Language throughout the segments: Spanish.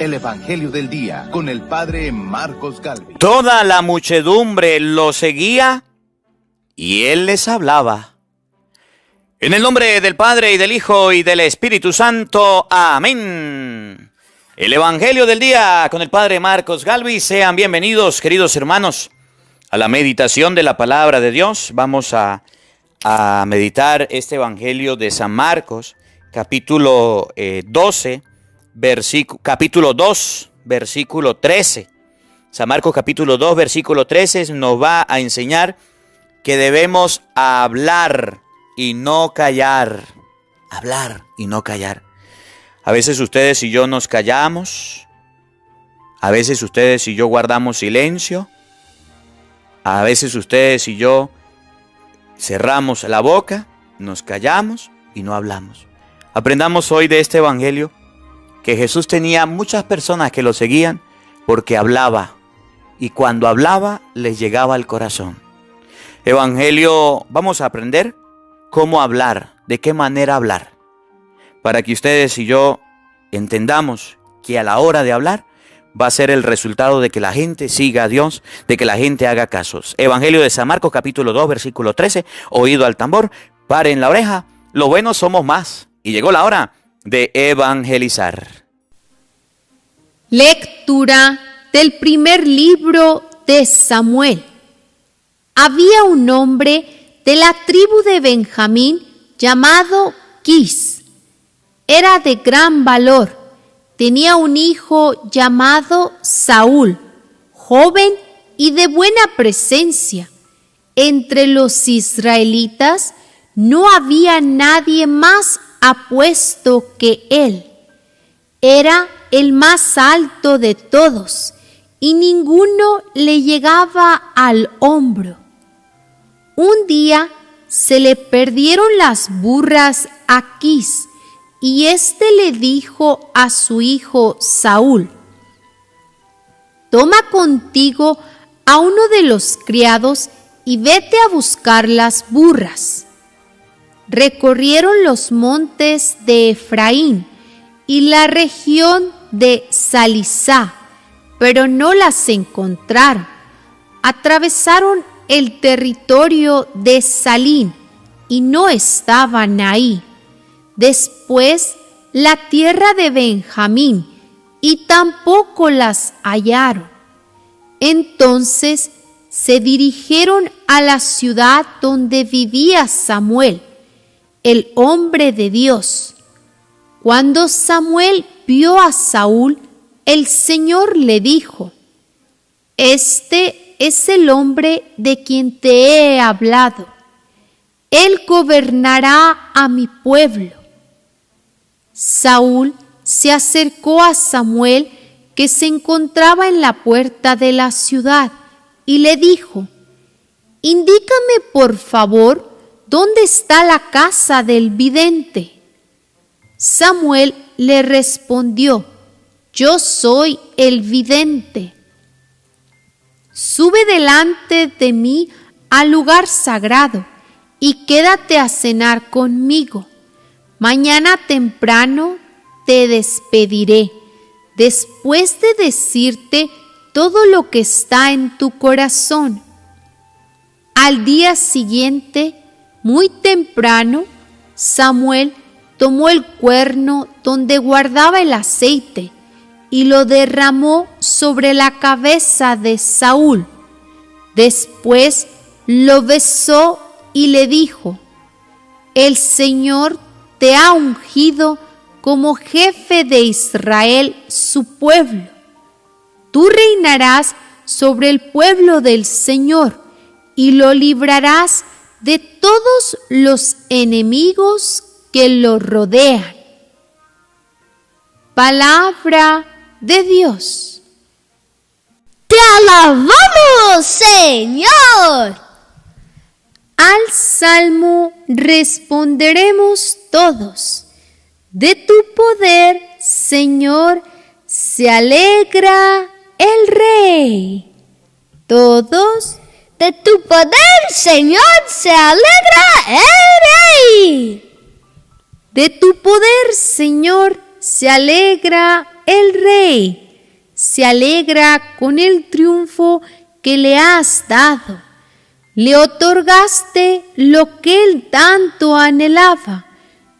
el Evangelio del Día con el Padre Marcos Galvis. Toda la muchedumbre lo seguía y él les hablaba. En el nombre del Padre y del Hijo y del Espíritu Santo. Amén. El Evangelio del Día con el Padre Marcos Galvis. Sean bienvenidos, queridos hermanos, a la meditación de la Palabra de Dios. Vamos a meditar este Evangelio de San Marcos, capítulo 2, versículo 13. San Marcos capítulo 2, versículo 13 nos va a enseñar que debemos hablar y no callar. Hablar y no callar. A veces ustedes y yo nos callamos. A veces ustedes y yo guardamos silencio. A veces ustedes y yo cerramos la boca, nos callamos y no hablamos. Aprendamos hoy de este Evangelio que Jesús tenía muchas personas que lo seguían porque hablaba, y cuando hablaba les llegaba al corazón. Evangelio, vamos a aprender cómo hablar, de qué manera hablar, para que ustedes y yo entendamos que a la hora de hablar va a ser el resultado de que la gente siga a Dios, de que la gente haga casos. Evangelio de San Marcos capítulo 2, versículo 13, oído al tambor, paren la oreja, lo bueno somos más, y llegó la hora de evangelizar. Lectura del primer libro de Samuel. Había un hombre de la tribu de Benjamín llamado Quis. Era de gran valor. Tenía un hijo llamado Saúl, joven y de buena presencia. Entre los israelitas no había nadie más apuesto que él. Era el más alto de todos y ninguno le llegaba al hombro. Un día se le perdieron las burras a Quis y éste le dijo a su hijo Saúl: «Toma contigo a uno de los criados y vete a buscar las burras». Recorrieron los montes de Efraín y la región de Salisá, pero no las encontraron. Atravesaron el territorio de Salín y no estaban ahí. Después la tierra de Benjamín y tampoco las hallaron. Entonces se dirigieron a la ciudad donde vivía Samuel, el hombre de Dios. Cuando Samuel vio a Saúl, el Señor le dijo: «Este es el hombre de quien te he hablado. Él gobernará a mi pueblo». Saúl se acercó a Samuel, que se encontraba en la puerta de la ciudad, y le dijo: «Indícame, por favor, ¿dónde está la casa del vidente?». Samuel le respondió: «Yo soy el vidente. Sube delante de mí al lugar sagrado y quédate a cenar conmigo. Mañana temprano te despediré, después de decirte todo lo que está en tu corazón». Al día siguiente, muy temprano, Samuel tomó el cuerno donde guardaba el aceite y lo derramó sobre la cabeza de Saúl. Después lo besó y le dijo: «El Señor te ha ungido como jefe de Israel, su pueblo. Tú reinarás sobre el pueblo del Señor y lo librarás de todos los enemigos que lo rodean». Palabra de Dios. ¡Te alabamos, Señor! Al salmo responderemos todos: «De tu poder, Señor, se alegra el Rey». Todos: «De tu poder, Señor, se alegra el Rey». De tu poder, Señor, se alegra el Rey, se alegra con el triunfo que le has dado. Le otorgaste lo que él tanto anhelaba.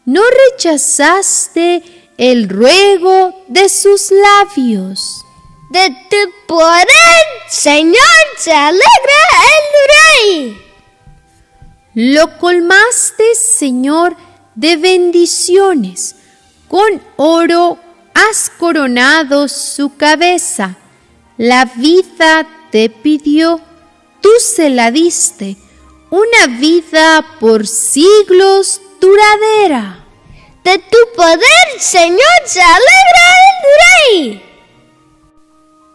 No rechazaste el ruego de sus labios. De tu poder, Señor, se alegra el Rey. Lo colmaste, Señor, de bendiciones. Con oro has coronado su cabeza. La vida te pidió, tú se la diste, una vida por siglos duradera. De tu poder, Señor, se alegra el Rey.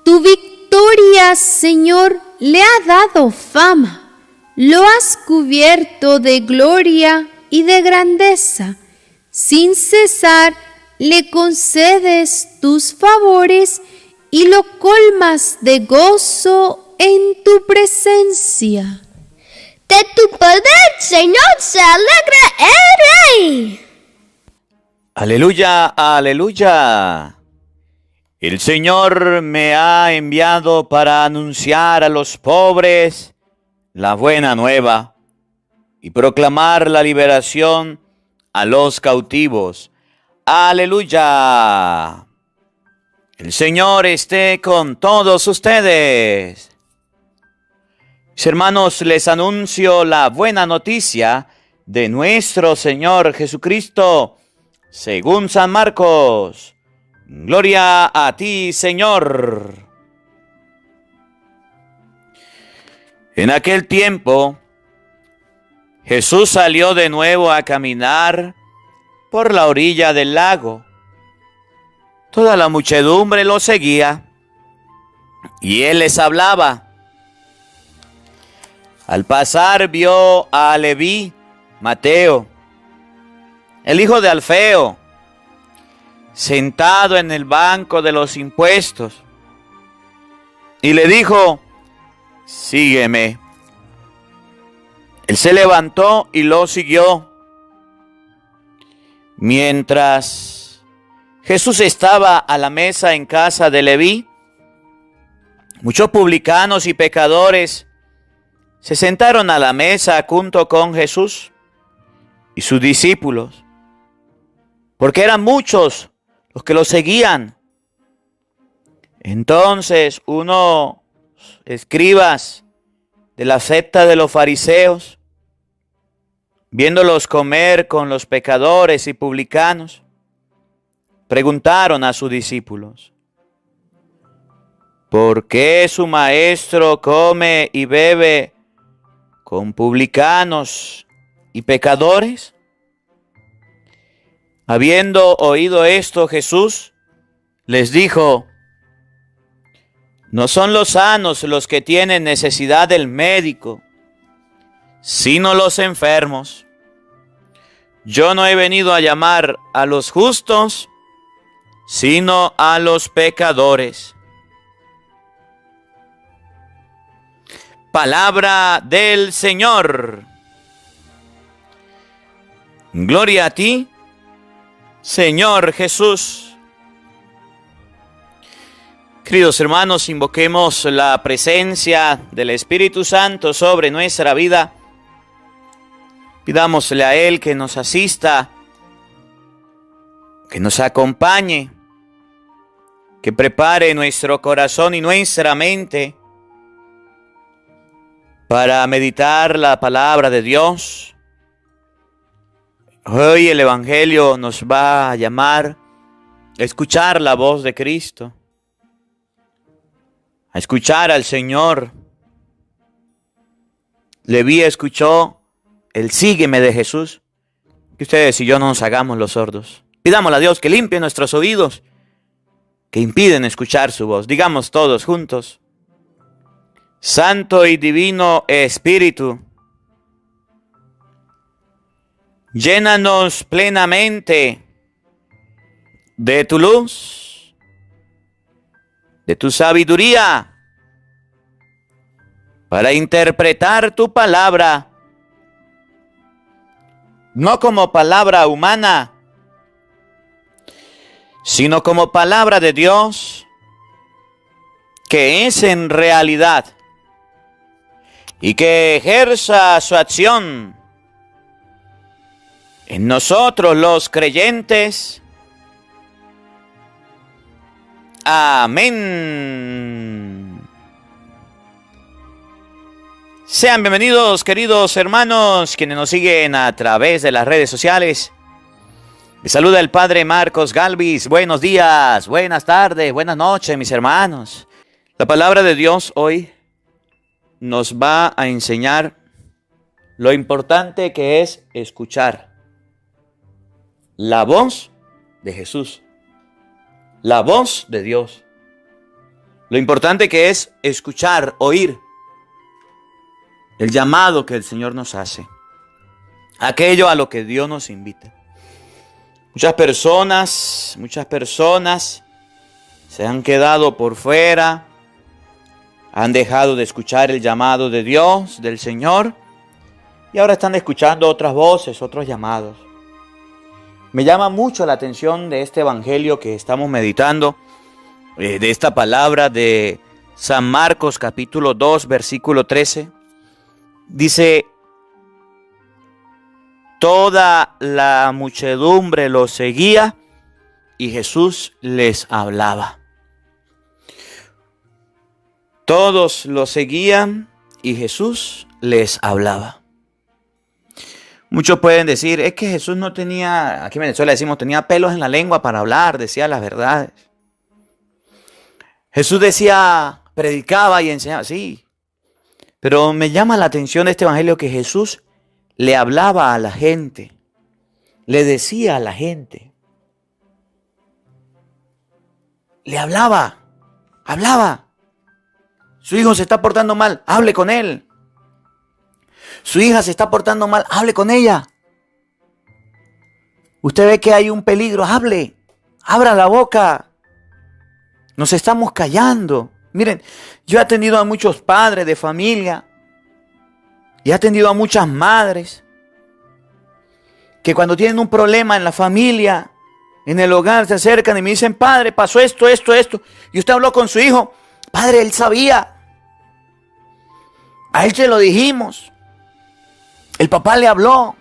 Tu victoria, Señor, le ha dado fama. Lo has cubierto de gloria y de grandeza. Sin cesar le concedes tus favores y lo colmas de gozo en tu presencia. De tu poder, Señor, se alegra el Rey. Aleluya, aleluya. El Señor me ha enviado para anunciar a los pobres la buena nueva y proclamar la liberación a los cautivos. Aleluya. El Señor esté con todos ustedes. Mis hermanos, les anuncio la buena noticia de nuestro Señor Jesucristo, según San Marcos. Gloria a ti, Señor. En aquel tiempo, Jesús salió de nuevo a caminar por la orilla del lago. Toda la muchedumbre lo seguía y él les hablaba. Al pasar vio a Leví, Mateo, el hijo de Alfeo, sentado en el banco de los impuestos, y le dijo: sígueme. Él se levantó y lo siguió. Mientras Jesús estaba a la mesa en casa de Leví, muchos publicanos y pecadores se sentaron a la mesa junto con Jesús y sus discípulos, porque eran muchos los que lo seguían. Entonces unos escribas de la secta de los fariseos, viéndolos comer con los pecadores y publicanos, preguntaron a sus discípulos: ¿por qué su maestro come y bebe con publicanos y pecadores? Habiendo oído esto, Jesús les dijo: no son los sanos los que tienen necesidad del médico, sino los enfermos. Yo no he venido a llamar a los justos, sino a los pecadores. Palabra del Señor. Gloria a ti, Señor Jesús. Queridos hermanos, invoquemos la presencia del Espíritu Santo sobre nuestra vida. Pidámosle a Él que nos asista, que nos acompañe, que prepare nuestro corazón y nuestra mente para meditar la palabra de Dios. Hoy el Evangelio nos va a llamar a escuchar la voz de Cristo, a escuchar al Señor. Leví escuchó el sígueme de Jesús. Que ustedes y yo no nos hagamos los sordos. Pidámosle a Dios que limpie nuestros oídos que impiden escuchar su voz. Digamos todos juntos: Santo y Divino Espíritu, llénanos plenamente de tu luz, de tu sabiduría, para interpretar tu palabra, no como palabra humana, sino como palabra de Dios, que es en realidad, y que ejerza su acción en nosotros los creyentes. Amén. Sean bienvenidos, queridos hermanos, quienes nos siguen a través de las redes sociales. Les saluda el Padre Marcos Galvis. Buenos días, buenas tardes, buenas noches, mis hermanos. La palabra de Dios hoy nos va a enseñar lo importante que es escuchar la voz de Jesús, la voz de Dios. Lo importante que es escuchar, oír el llamado que el Señor nos hace, aquello a lo que Dios nos invita. Muchas personas se han quedado por fuera, han dejado de escuchar el llamado de Dios, del Señor, y ahora están escuchando otras voces, otros llamados. Me llama mucho la atención de este evangelio que estamos meditando, de esta palabra de San Marcos capítulo 2, versículo 13. Dice: toda la muchedumbre los seguía y Jesús les hablaba. Todos lo seguían y Jesús les hablaba. Muchos pueden decir, es que Jesús no tenía, aquí en Venezuela decimos, tenía pelos en la lengua para hablar, decía las verdades. Jesús decía, predicaba y enseñaba, sí. Pero me llama la atención este evangelio que Jesús le hablaba a la gente, le decía a la gente. Le hablaba. Su hijo se está portando mal, hable con él. Su hija se está portando mal, hable con ella. Usted ve que hay un peligro, hable, abra la boca. Nos estamos callando. Miren, yo he atendido a muchos padres de familia y he atendido a muchas madres que cuando tienen un problema en la familia, en el hogar, se acercan y me dicen, padre, pasó esto. Y usted habló con su hijo. Padre, él sabía. A él se lo dijimos. El papá le habló.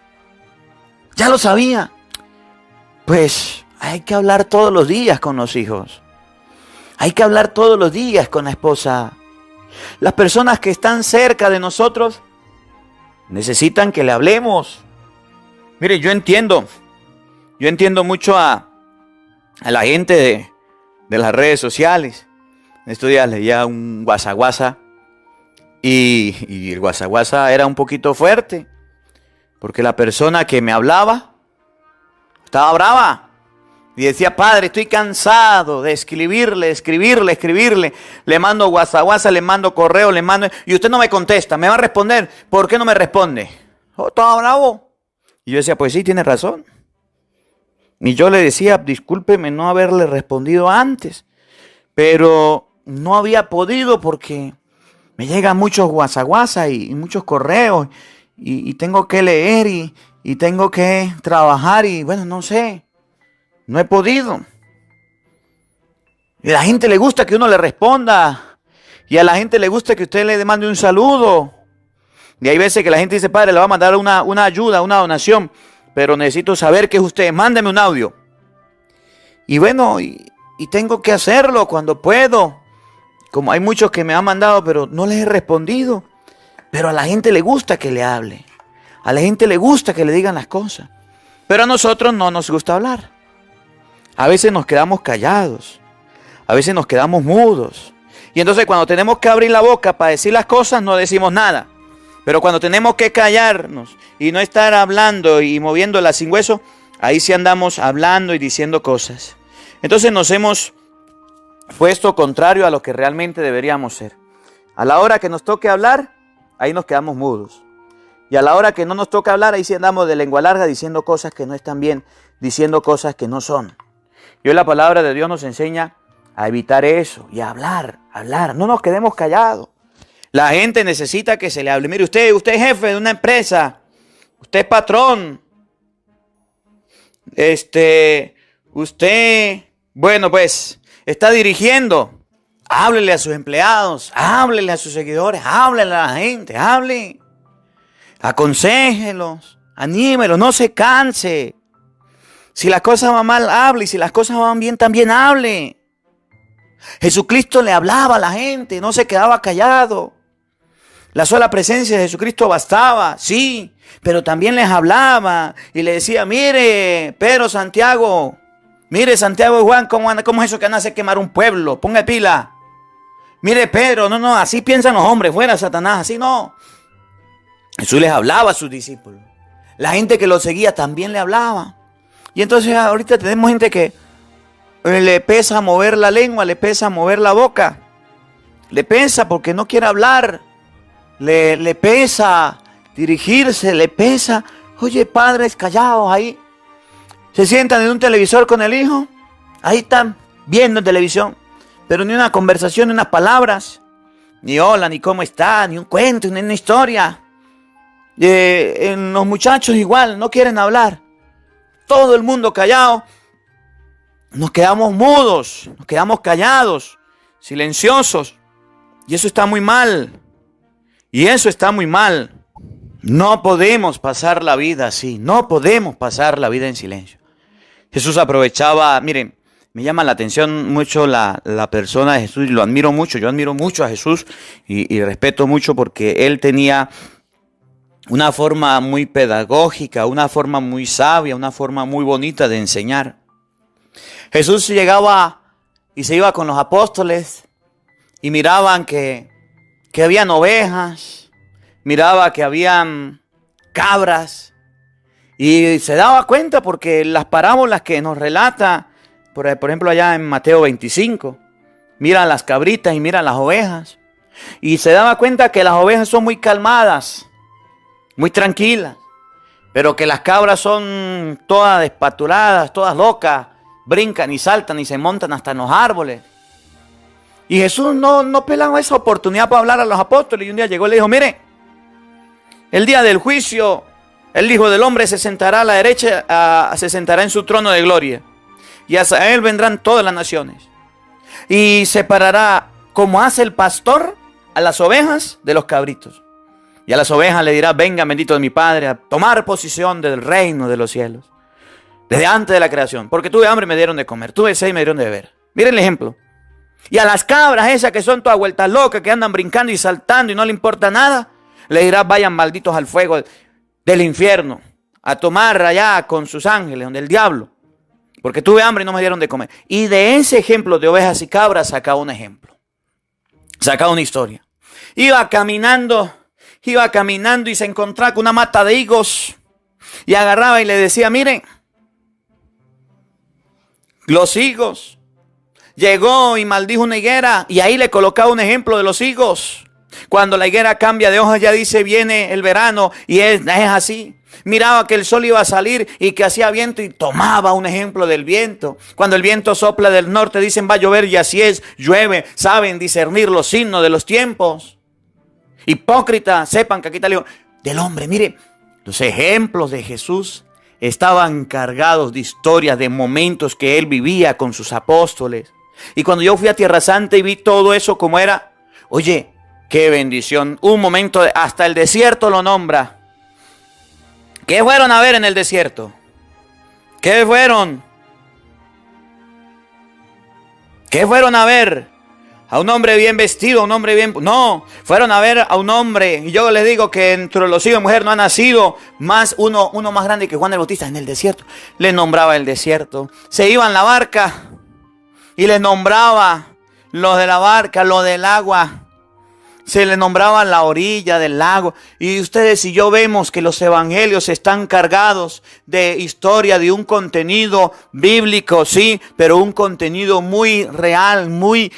Ya lo sabía. Pues hay que hablar todos los días con los hijos. Hay que hablar todos los días con la esposa. Las personas que están cerca de nosotros necesitan que le hablemos. Mire, yo entiendo mucho a la gente de las redes sociales. En estos días leía un guasaguasa y el guasaguasa era un poquito fuerte, porque la persona que me hablaba estaba brava. Y decía, padre, estoy cansado de escribirle. Le mando WhatsApp, le mando correo, y usted no me contesta. ¿Me va a responder? ¿Por qué no me responde? Oh, estaba bravo. Y yo decía, pues sí, tiene razón. Y yo le decía, discúlpeme no haberle respondido antes. Pero no había podido porque me llegan muchos WhatsApp y muchos correos. Y tengo que leer y tengo que trabajar y bueno, no sé. No he podido. Y a la gente le gusta que uno le responda. Y a la gente le gusta que usted le mande un saludo. Y hay veces que la gente dice, padre, le va a mandar una ayuda, una donación. Pero necesito saber que es usted. Mándeme un audio. Y bueno, y tengo que hacerlo cuando puedo. Como hay muchos que me han mandado, pero no les he respondido. Pero a la gente le gusta que le hable. A la gente le gusta que le digan las cosas. Pero a nosotros no nos gusta hablar. A veces nos quedamos callados. A veces nos quedamos mudos. Y entonces cuando tenemos que abrir la boca para decir las cosas, no decimos nada. Pero cuando tenemos que callarnos y no estar hablando y moviéndola sin hueso, ahí sí andamos hablando y diciendo cosas. Entonces nos hemos puesto contrario a lo que realmente deberíamos ser. A la hora que nos toque hablar, ahí nos quedamos mudos. Y a la hora que no nos toca hablar, ahí sí andamos de lengua larga diciendo cosas que no están bien, diciendo cosas que no son. Y hoy la palabra de Dios nos enseña a evitar eso y a hablar. No nos quedemos callados. La gente necesita que se le hable. Mire, usted es jefe de una empresa. Usted es patrón. Usted Bueno, pues, está dirigiendo. Háblele a sus empleados, háblele a sus seguidores, háblele a la gente, hable. Aconséjelos, anímelos, no se canse. Si las cosas van mal, hable. Y si las cosas van bien, también hable. Jesucristo le hablaba a la gente, no se quedaba callado. La sola presencia de Jesucristo bastaba, sí, pero también les hablaba y le decía, mire, Pedro, Santiago, mire, Santiago y Juan, ¿cómo es eso que nace quemar un pueblo? Ponga pila. Mire, Pedro, no, así piensan los hombres, fuera Satanás, así no. Jesús les hablaba a sus discípulos. La gente que lo seguía también le hablaba. Y entonces ahorita tenemos gente que le pesa mover la lengua, le pesa mover la boca. Le pesa porque no quiere hablar. Le pesa dirigirse, le pesa. Oye, padres callados ahí. Se sientan en un televisor con el hijo. Ahí están viendo en televisión. Pero ni una conversación, ni unas palabras. Ni hola, ni cómo está, ni un cuento, ni una historia. En los muchachos igual, no quieren hablar. Todo el mundo callado. Nos quedamos mudos, nos quedamos callados, silenciosos. Y eso está muy mal. Y eso está muy mal. No podemos pasar la vida así. No podemos pasar la vida en silencio. Jesús aprovechaba, miren, me llama la atención mucho la persona de Jesús y lo admiro mucho. Yo admiro mucho a Jesús y respeto mucho porque él tenía una forma muy pedagógica, una forma muy sabia, una forma muy bonita de enseñar. Jesús llegaba y se iba con los apóstoles y miraban que habían ovejas, miraba que habían cabras y se daba cuenta porque las parábolas que nos relata, por ejemplo allá en Mateo 25, mira las cabritas y mira las ovejas y se daba cuenta que las ovejas son muy calmadas, muy tranquilas, pero que las cabras son todas despaturadas, todas locas, brincan y saltan y se montan hasta en los árboles. Y Jesús no pelaba esa oportunidad para hablar a los apóstoles. Y un día llegó y le dijo, mire, el día del juicio, el Hijo del Hombre se sentará a la derecha, se sentará en su trono de gloria. Y hacia él vendrán todas las naciones. Y separará, como hace el pastor, a las ovejas de los cabritos. Y a las ovejas le dirá, venga bendito de mi Padre, a tomar posición del reino de los cielos. Desde antes de la creación. Porque tuve hambre y me dieron de comer. Tuve sed y me dieron de beber. Miren el ejemplo. Y a las cabras esas que son todas vueltas locas, que andan brincando y saltando y no le importa nada, le dirá, vayan malditos al fuego del infierno. A tomar allá con sus ángeles, donde el diablo. Porque tuve hambre y no me dieron de comer. Y de ese ejemplo de ovejas y cabras sacaba un ejemplo. Sacaba una historia. Iba caminando y se encontraba con una mata de higos. Y agarraba y le decía, miren, los higos. Llegó y maldijo una higuera y ahí le colocaba un ejemplo de los higos. Cuando la higuera cambia de hojas ya dice viene el verano y es así. Miraba que el sol iba a salir y que hacía viento y tomaba un ejemplo del viento. Cuando el viento sopla del norte dicen va a llover y así es, llueve. Saben discernir los signos de los tiempos. Hipócritas, sepan que aquí está el hijo del hombre. Mire, los ejemplos de Jesús estaban cargados de historias, de momentos que él vivía con sus apóstoles. Y cuando yo fui a Tierra Santa y vi todo eso como era, oye, qué bendición. Un momento, hasta el desierto lo nombra. ¿Qué fueron a ver en el desierto? ¿Qué fueron? ¿Qué fueron a ver? A un hombre bien vestido, a un hombre bien... No, fueron a ver a un hombre. Y yo les digo que entre los hijos de mujer no ha nacido más uno más grande que Juan el Bautista en el desierto. Le nombraba el desierto. Se iba en la barca y les nombraba lo de la barca, lo del agua. Se le nombraba la orilla del lago. Y ustedes y yo vemos que los evangelios están cargados de historia, de un contenido bíblico, sí, pero un contenido muy real, muy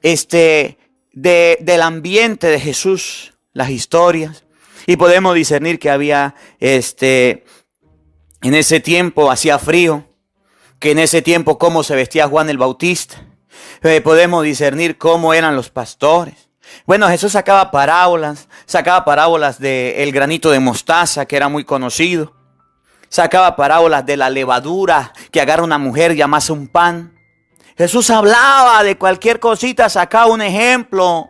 del ambiente de Jesús, las historias. Y podemos discernir que había, en ese tiempo hacía frío, que en ese tiempo cómo se vestía Juan el Bautista. Podemos discernir cómo eran los pastores. Bueno, Jesús sacaba parábolas del granito de mostaza, que era muy conocido. Sacaba parábolas de la levadura que agarra una mujer y amasa un pan. Jesús hablaba de cualquier cosita, sacaba un ejemplo.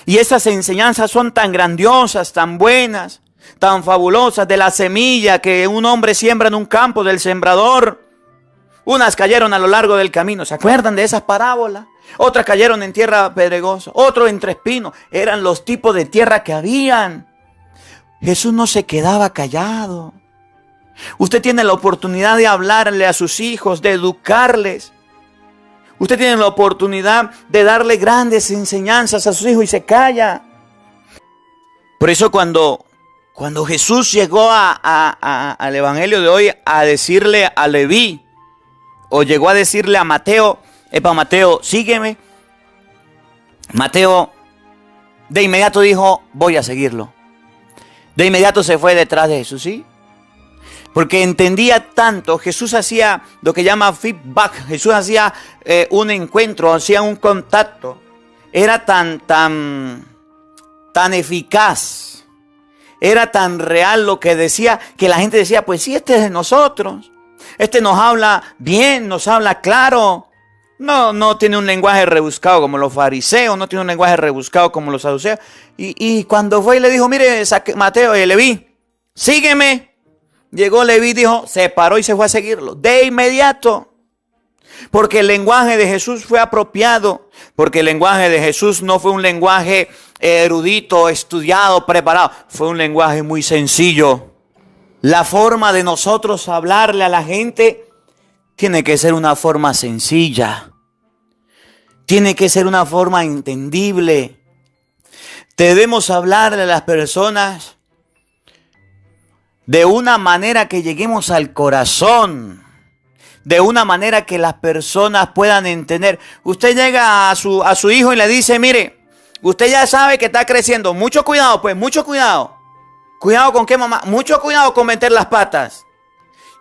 Y esas enseñanzas son tan grandiosas, tan buenas, tan fabulosas. De la semilla que un hombre siembra en un campo del sembrador. Unas cayeron a lo largo del camino. ¿Se acuerdan de esas parábolas? Otras cayeron en tierra pedregosa, otros entre espinos. Eran los tipos de tierra que habían. Jesús no se quedaba callado. Usted tiene la oportunidad de hablarle a sus hijos, de educarles. Usted tiene la oportunidad de darle grandes enseñanzas a sus hijos y se calla. Por eso cuando Jesús llegó al evangelio de hoy a decirle a Leví, o llegó a decirle a Mateo, Mateo, sígueme. Mateo de inmediato dijo, voy a seguirlo. De inmediato se fue detrás de Jesús, ¿sí? Porque entendía tanto. Jesús hacía lo que llama feedback. Jesús hacía un encuentro, hacía un contacto. Era tan eficaz. Era tan real lo que decía, que la gente decía, pues sí, este es de nosotros. Este nos habla bien, nos habla claro. No tiene un lenguaje rebuscado como los fariseos, no tiene un lenguaje rebuscado como los saduceos. Y cuando fue y le dijo, mire, Mateo, Leví, sígueme. Llegó Leví, dijo, se paró y se fue a seguirlo. De inmediato. Porque el lenguaje de Jesús fue apropiado. Porque el lenguaje de Jesús no fue un lenguaje erudito, estudiado, preparado. Fue un lenguaje muy sencillo. La forma de nosotros hablarle a la gente tiene que ser una forma sencilla. Tiene que ser una forma entendible. Debemos hablarle a las personas de una manera que lleguemos al corazón. De una manera que las personas puedan entender. Usted llega a su hijo y le dice, mire, usted ya sabe que está creciendo. Mucho cuidado, pues, mucho cuidado. ¿Cuidado con qué, mamá? Mucho cuidado con meter las patas.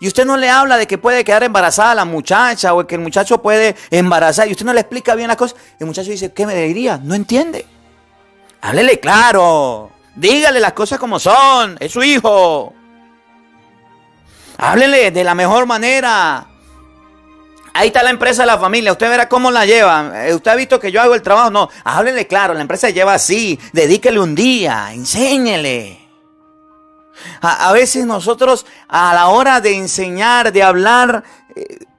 Y usted no le habla de que puede quedar embarazada la muchacha o que el muchacho puede embarazar. Y usted no le explica bien las cosas. El muchacho dice, ¿qué me diría? No entiende. Háblele claro. Dígale las cosas como son. Es su hijo. Háblele de la mejor manera. Ahí está la empresa de la familia. Usted verá cómo la lleva. Usted ha visto que yo hago el trabajo. No, háblele claro. La empresa se lleva así. Dedíquele un día. Enséñele. A veces nosotros a la hora de enseñar, de hablar,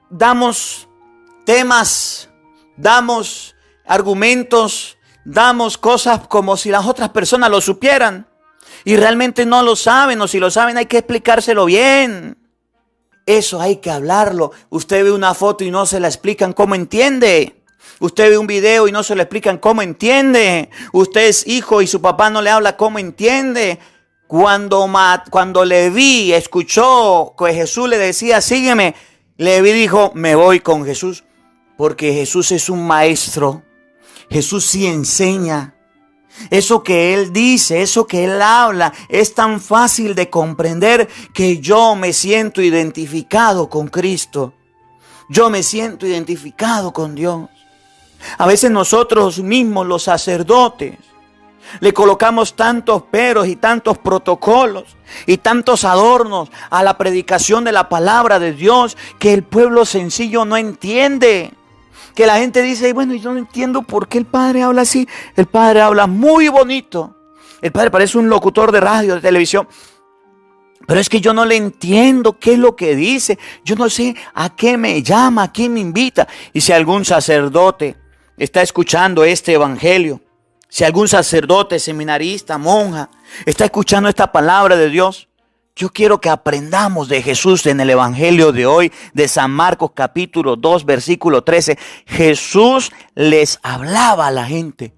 damos temas, damos argumentos, damos cosas como si las otras personas lo supieran y realmente no lo saben, o si lo saben hay que explicárselo bien. Eso hay que hablarlo. Usted ve una foto y no se la explican cómo entiende. Usted ve un video y no se lo explican cómo entiende. Usted es hijo y su papá no le habla cómo entiende. Cuando Leví escuchó que Jesús le decía, sígueme, Leví dijo, me voy con Jesús, porque Jesús es un maestro. Jesús sí enseña. Eso que Él dice, eso que Él habla, es tan fácil de comprender que yo me siento identificado con Cristo. Yo me siento identificado con Dios. A veces nosotros mismos, los sacerdotes, le colocamos tantos peros y tantos protocolos y tantos adornos a la predicación de la palabra de Dios que el pueblo sencillo no entiende. Que la gente dice, bueno, yo no entiendo por qué el padre habla así. El padre habla muy bonito. El padre parece un locutor de radio, de televisión. Pero es que yo no le entiendo qué es lo que dice. Yo no sé a qué me llama, a qué me invita. Y si algún sacerdote está escuchando este evangelio, si algún sacerdote, seminarista, monja, está escuchando esta palabra de Dios, yo quiero que aprendamos de Jesús en el evangelio de hoy, de San Marcos capítulo 2, versículo 13. Jesús les hablaba a la gente.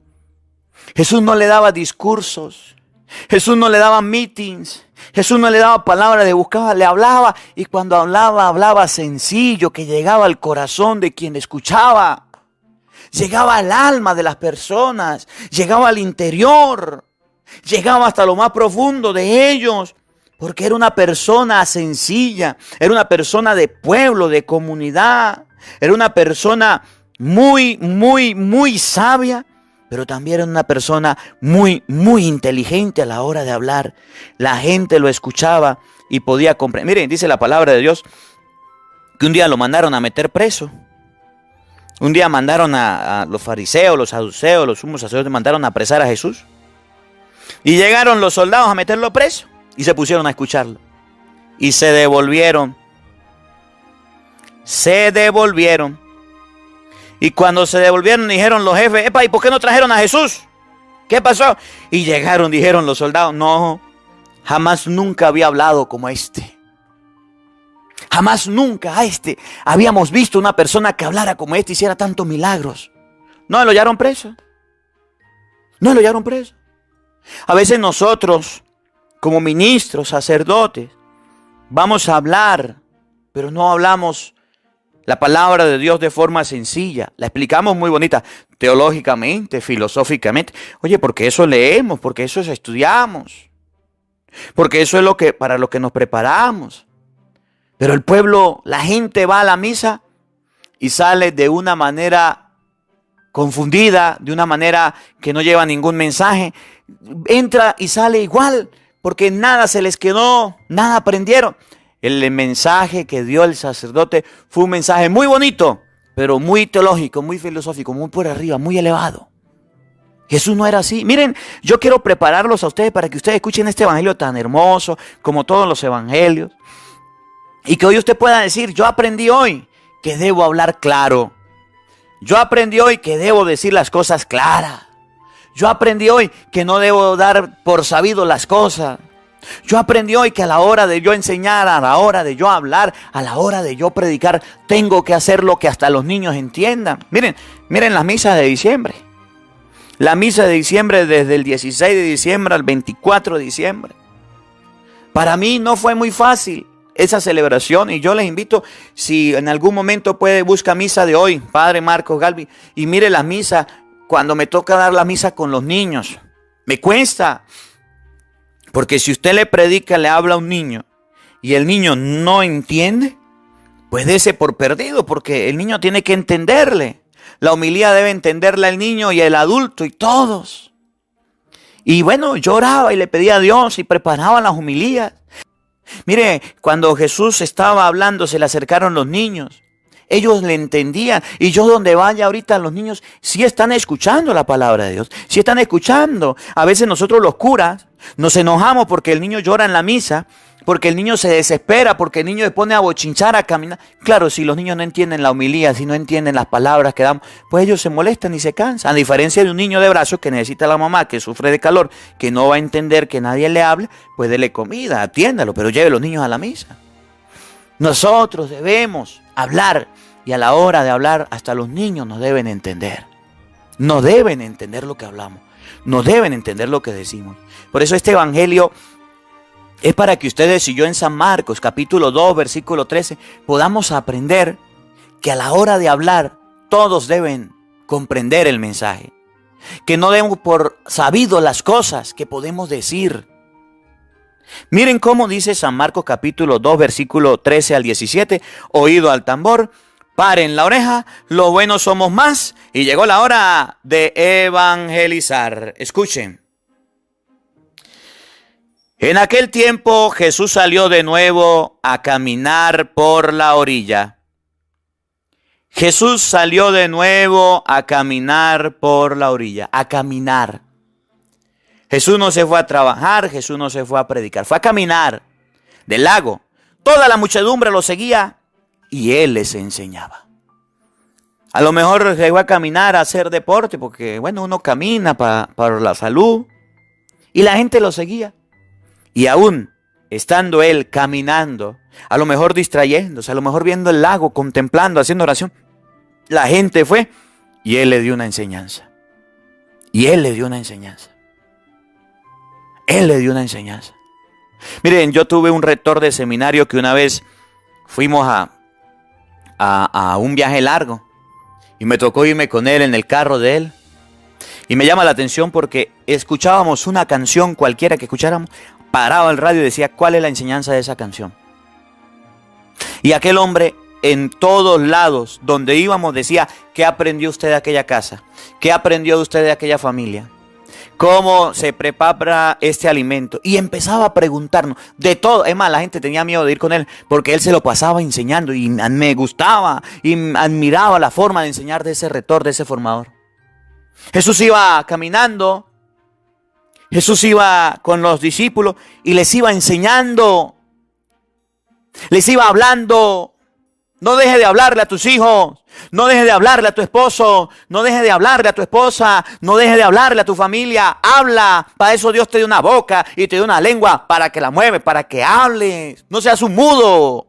Jesús no le daba discursos. Jesús no le daba meetings. Jesús no le daba palabras de buscaba, le hablaba. Y cuando hablaba sencillo, que llegaba al corazón de quien escuchaba. Llegaba al alma de las personas, llegaba al interior, llegaba hasta lo más profundo de ellos, porque era una persona sencilla, era una persona de pueblo, de comunidad, era una persona muy sabia, pero también era una persona muy inteligente a la hora de hablar. La gente lo escuchaba y podía comprender. Miren, dice la palabra de Dios que un día lo mandaron a meter preso. Un día mandaron a los fariseos, los saduceos, los sumos sacerdotes, mandaron a apresar a Jesús. Y llegaron los soldados a meterlo preso y se pusieron a escucharlo. Y se devolvieron. Se devolvieron. Y cuando se devolvieron dijeron los jefes, epa, ¿y por qué no trajeron a Jesús? ¿Qué pasó? Y llegaron, dijeron los soldados, no, jamás nunca había hablado como este. Jamás nunca habíamos visto una persona que hablara como este, hiciera tantos milagros. No lo hallaron preso. No lo hallaron preso. A veces nosotros, como ministros, sacerdotes, vamos a hablar, pero no hablamos la palabra de Dios de forma sencilla. La explicamos muy bonita, teológicamente, filosóficamente. Oye, porque eso leemos, porque eso estudiamos, porque eso es para lo que nos preparamos. Pero el pueblo, la gente va a la misa y sale de una manera confundida, de una manera que no lleva ningún mensaje. Entra y sale igual, porque nada se les quedó, nada aprendieron. El mensaje que dio el sacerdote fue un mensaje muy bonito, pero muy teológico, muy filosófico, muy por arriba, muy elevado. Jesús no era así. Miren, yo quiero prepararlos a ustedes para que ustedes escuchen este evangelio tan hermoso, como todos los evangelios. Y que hoy usted pueda decir, yo aprendí hoy que debo hablar claro. Yo aprendí hoy que debo decir las cosas claras. Yo aprendí hoy que no debo dar por sabido las cosas. Yo aprendí hoy que a la hora de yo enseñar, a la hora de yo hablar, a la hora de yo predicar, tengo que hacer lo que hasta los niños entiendan. Miren las misas de diciembre. La misa de diciembre desde el 16 de diciembre al 24 de diciembre. Para mí no fue muy fácil esa celebración y yo les invito, si en algún momento puede, busca misa de hoy, Padre Marcos Galvi, y mire la misa cuando me toca dar la misa con los niños. Me cuesta. Porque si usted le predica, le habla a un niño y el niño no entiende, pues dése por perdido, porque el niño tiene que entenderle. La homilía debe entenderla el niño y el adulto y todos. Y bueno, yo oraba y le pedía a Dios y preparaba las homilías. Mire, cuando Jesús estaba hablando, se le acercaron los niños. Ellos le entendían. Y yo donde vaya ahorita, los niños sí están escuchando la palabra de Dios. Sí están escuchando. A veces nosotros los curas nos enojamos porque el niño llora en la misa, porque el niño se desespera, porque el niño se pone a bochinchar, a caminar. Claro, si los niños no entienden la homilía, si no entienden las palabras que damos, pues ellos se molestan y se cansan. A diferencia de un niño de brazos que necesita a la mamá, que sufre de calor, que no va a entender que nadie le hable, pues dele comida, atiéndalo, pero lleve a los niños a la misa. Nosotros debemos hablar y a la hora de hablar hasta los niños nos deben entender. No deben entender lo que hablamos. No deben entender lo que decimos. Por eso este evangelio es para que ustedes y yo en San Marcos capítulo 2 versículo 13 podamos aprender que a la hora de hablar todos deben comprender el mensaje. Que no demos por sabido las cosas que podemos decir. Miren cómo dice San Marcos capítulo 2 versículo 13 al 17. Oído al tambor, paren la oreja, lo bueno somos más y llegó la hora de evangelizar. Escuchen. En aquel tiempo Jesús salió de nuevo a caminar por la orilla. Jesús salió de nuevo a caminar por la orilla, a caminar. Jesús no se fue a trabajar, Jesús no se fue a predicar, fue a caminar del lago. Toda la muchedumbre lo seguía y él les enseñaba. A lo mejor se fue a caminar, a hacer deporte, porque bueno, uno camina para la salud. Y la gente lo seguía. Y aún estando él caminando, a lo mejor distrayéndose, a lo mejor viendo el lago, contemplando, haciendo oración, la gente fue y él le dio una enseñanza. Y él le dio una enseñanza. Él le dio una enseñanza. Miren, yo tuve un rector de seminario que una vez fuimos a un viaje largo y me tocó irme con él en el carro de él. Y me llama la atención porque escuchábamos una canción cualquiera que escucháramos, paraba el radio y decía cuál es la enseñanza de esa canción. Y aquel hombre en todos lados donde íbamos decía, ¿qué aprendió usted de aquella casa? ¿Qué aprendió usted de aquella familia? cómo se prepara este alimento. Y empezaba a preguntarnos de todo. Es más, la gente tenía miedo de ir con él porque él se lo pasaba enseñando y me gustaba y admiraba la forma de enseñar de ese rector, de ese formador. Jesús iba caminando, Jesús iba con los discípulos y les iba enseñando, les iba hablando. No dejes de hablarle a tus hijos, no dejes de hablarle a tu esposo, no dejes de hablarle a tu esposa, no dejes de hablarle a tu familia. Habla, para eso Dios te dio una boca y te dio una lengua para que la mueves, para que hables. No seas un mudo.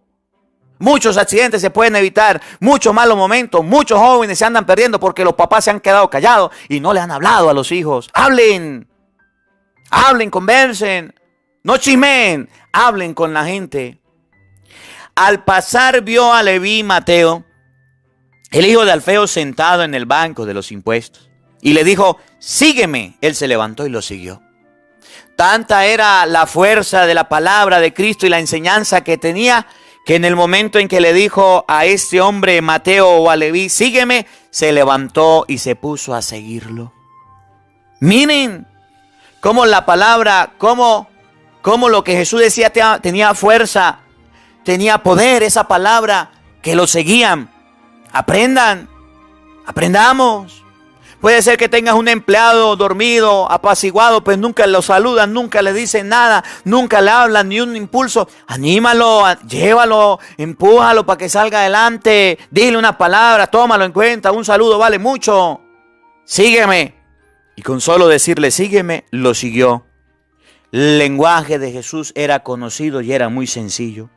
Muchos accidentes se pueden evitar, muchos malos momentos, muchos jóvenes se andan perdiendo porque los papás se han quedado callados y no le han hablado a los hijos. Hablen, conversen, no chismen, hablen con la gente. Al pasar vio a Leví Mateo, el hijo de Alfeo, sentado en el banco de los impuestos. Y le dijo, sígueme. Él se levantó y lo siguió. Tanta era la fuerza de la palabra de Cristo y la enseñanza que tenía, que en el momento en que le dijo a este hombre, Mateo o a Leví, sígueme, se levantó y se puso a seguirlo. Miren cómo la palabra, cómo lo que Jesús decía tenía fuerza. Tenía poder esa palabra que lo seguían. Aprendamos. Puede ser que tengas un empleado dormido, apaciguado, pues nunca lo saludan, nunca le dicen nada, nunca le hablan, ni un impulso. Anímalo, llévalo, empújalo para que salga adelante. Dile una palabra, tómalo en cuenta, un saludo vale mucho. Sígueme. Y con solo decirle sígueme, lo siguió. El lenguaje de Jesús era conocido y era muy sencillo.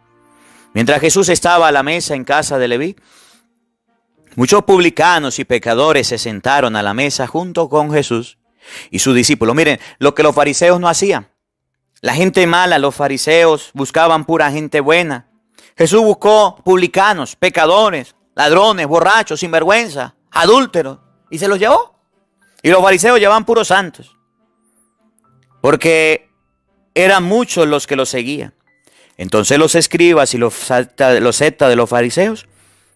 Mientras Jesús estaba a la mesa en casa de Leví, muchos publicanos y pecadores se sentaron a la mesa junto con Jesús y sus discípulos. Miren, lo que los fariseos no hacían. La gente mala, los fariseos buscaban pura gente buena. Jesús buscó publicanos, pecadores, ladrones, borrachos, sinvergüenza, adúlteros, y se los llevó. Y los fariseos llevaban puros santos, porque eran muchos los que los seguían. Entonces los escribas y los sectas de los fariseos,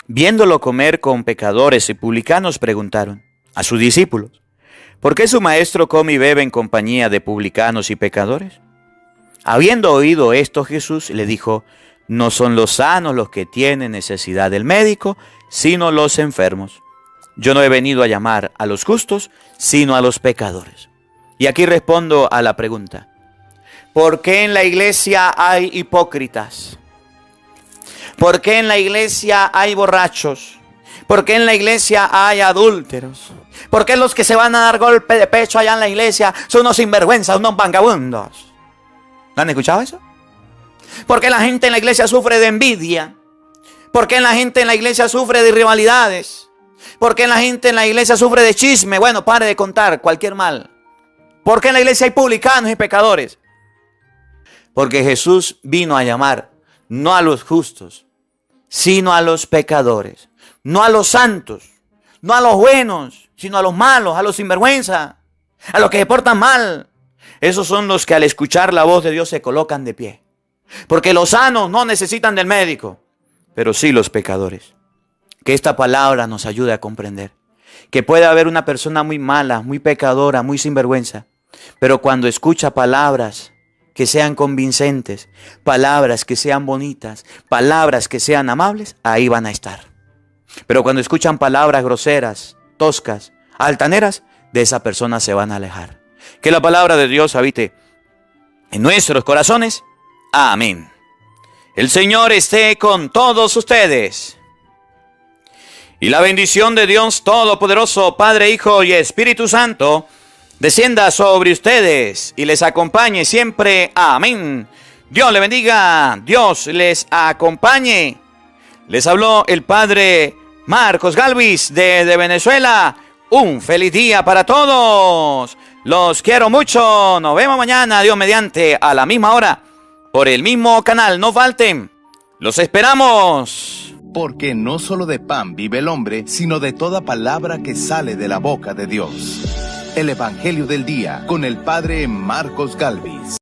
viéndolo comer con pecadores y publicanos, preguntaron a sus discípulos, ¿por qué su maestro come y bebe en compañía de publicanos y pecadores? Habiendo oído esto, Jesús le dijo, no son los sanos los que tienen necesidad del médico, sino los enfermos. Yo no he venido a llamar a los justos, sino a los pecadores. Y aquí respondo a la pregunta. ¿Por qué en la iglesia hay hipócritas? ¿Por qué en la iglesia hay borrachos? ¿Por qué en la iglesia hay adúlteros? ¿Por qué los que se van a dar golpe de pecho allá en la iglesia son unos sinvergüenzas, unos vagabundos? ¿No han escuchado eso? ¿Por qué la gente en la iglesia sufre de envidia? ¿Por qué la gente en la iglesia sufre de rivalidades? ¿Por qué la gente en la iglesia sufre de chisme? Bueno, pare de contar cualquier mal. ¿Por qué en la iglesia hay publicanos y pecadores? Porque Jesús vino a llamar no a los justos, sino a los pecadores. No a los santos, no a los buenos, sino a los malos, a los sinvergüenza, a los que se portan mal. Esos son los que al escuchar la voz de Dios se colocan de pie. Porque los sanos no necesitan del médico, pero sí los pecadores. Que esta palabra nos ayude a comprender que puede haber una persona muy mala, muy pecadora, muy sinvergüenza, pero cuando escucha palabras que sean convincentes, palabras que sean bonitas, palabras que sean amables, ahí van a estar. Pero cuando escuchan palabras groseras, toscas, altaneras, de esa persona se van a alejar. Que la palabra de Dios habite en nuestros corazones. Amén. El Señor esté con todos ustedes. Y la bendición de Dios Todopoderoso, Padre, Hijo y Espíritu Santo, descienda sobre ustedes y les acompañe siempre. Amén. Dios le bendiga. Dios les acompañe. Les habló el Padre Marcos Galvis desde Venezuela. Un feliz día para todos. Los quiero mucho. Nos vemos mañana, Dios mediante, a la misma hora, por el mismo canal. No falten. Los esperamos. Porque no solo de pan vive el hombre, sino de toda palabra que sale de la boca de Dios. El Evangelio del Día con el Padre Marcos Galvis.